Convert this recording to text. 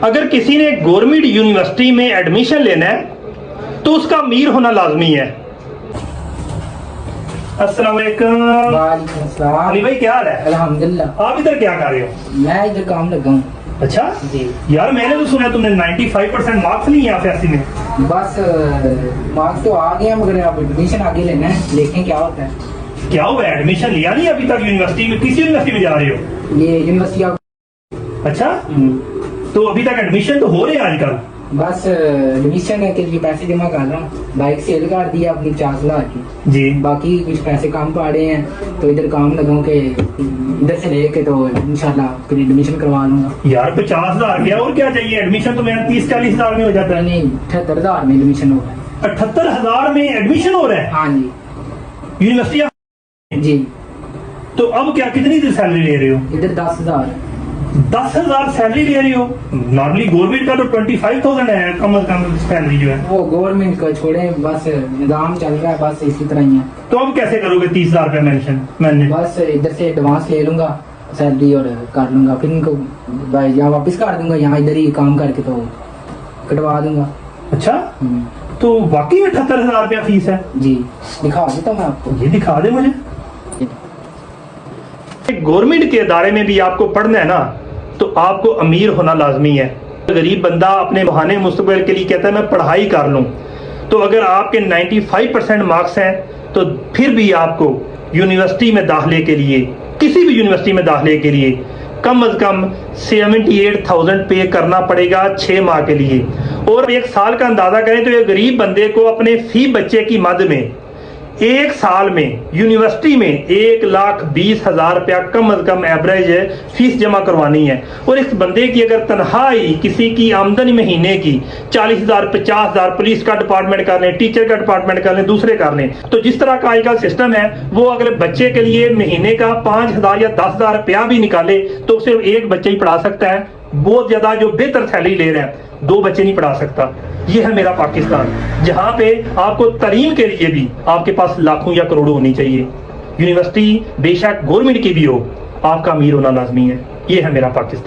اگر کسی نے گورنمنٹ یونیورسٹی میں ایڈمیشن لینا ہے تو اس کا امیر ہونا لازمی ہے۔ السلام علیکم۔ وعلیکم السلام۔ علی بھائی کیا حال ہے؟ الحمدللہ۔ آپ ادھر کیا کر رہے ہو؟ میں ادھر کام لگا ہوں۔ اچھا جی یار میں نے تو سنا تم نے 95% مارکس نہیں ہیں ایف میں۔ بس مارکس تو آ گیا مگر اب ایڈمیشن آگے لینا ہے، دیکھیں کیا ہوتا ہے۔ کیا ہوا ہے؟ ایڈمیشن لیا نہیں ابھی تک یونیورسٹی میں؟ کس یونیورسٹی میں جا رہے ہو؟ یہ یونیورسٹی آف اچھا تو ابھی تک ایڈمیشن تو ہو رہے ہیں آج کل؟ بس ایڈمیشن کے لیے پیسے جمع کر رہا ہوں، بائک سیل کر دیا اپنی 50,000 کی جی، باقی کچھ پیسے کام پڑے ہیں تو ادھر کام لگاؤں کہ ادھر سے لے کے تو انشاءاللہ پھر ایڈمیشن کروا لوں گا۔ یار 50,000 کیا اور کیا چاہیے؟ ایڈمیشن تو میرا 30-40,000 میں ہو جاتا ہے۔ نہیں 78,000 میں ایڈمیشن ہو رہا ہے۔ 78,000 میں ایڈمیشن ہو رہا ہے ہاں جی یونیورسٹی آف؟ جی تو اب کیا کتنی سیلری لے رہے ہو؟ ادھر 10,000 10,000 سیلری لے رہی ہو؟ نارملی گورنمنٹ کا تو 25,000 ہے کم از کم سیلری جو ہے۔ وہ گورنمنٹ کو چھوڑے، بس نظام چل رہا ہے بس اسی طرح ہی ہے۔ تو اب کیسے کرو گے 30,000 روپے مینج؟ بس ادھر سے ایڈوانس لے لوں گا سیلری اور کر لوں گا، پھر ان کو یہاں واپس کر دوں گا، یہاں ادھر ہی کام کر کے تو کٹوا دوں گا۔ اچھا تو واقعی 78,000 روپیہ فیس ہے؟ جی دکھا دیتا ہوں میں آپ کو، یہ دکھا دے مجھے۔ گورنمنٹ کے ادارے میں بھی آپ کو پڑھنا ہے نا تو آپ کو امیر ہونا لازمی ہے۔ غریب بندہ اپنے بہانے مستقبل کے لیے کہتا ہے میں پڑھائی کر لوں، تو اگر آپ کے 95% مارکس ہیں تو پھر بھی آپ کو یونیورسٹی میں داخلے کے لیے، کسی بھی یونیورسٹی میں داخلے کے لیے کم از کم 78,000 پے کرنا پڑے گا 6 ماہ کے لیے۔ اور ایک سال کا اندازہ کریں تو ایک غریب بندے کو اپنے فی بچے کی مد میں ایک سال میں یونیورسٹی میں 1,20,000 روپیہ کم از کم ایوریج فیس جمع کروانی ہے۔ اور اس بندے کی اگر تنہائی کسی کی آمدنی مہینے کی 40,000 50,000 پولیس کا ڈپارٹمنٹ کر لیں، ٹیچر کا ڈپارٹمنٹ کر لیں، دوسرے کر لیں، تو جس طرح کا آج کل سسٹم ہے وہ اگر بچے کے لیے مہینے کا 5,000 یا 10,000 روپیہ بھی نکالے تو صرف ایک بچہ ہی پڑھا سکتا ہے۔ بہت زیادہ جو بہتر سیلری لے رہے ہیں 2 بچے نہیں پڑھا سکتا۔ یہ ہے میرا پاکستان جہاں پہ آپ کو تعلیم کے لیے بھی آپ کے پاس لاکھوں یا کروڑوں ہونی چاہیے۔ یونیورسٹی بے شک گورنمنٹ کی بھی ہو، آپ کا امیر ہونا لازمی ہے۔ یہ ہے میرا پاکستان۔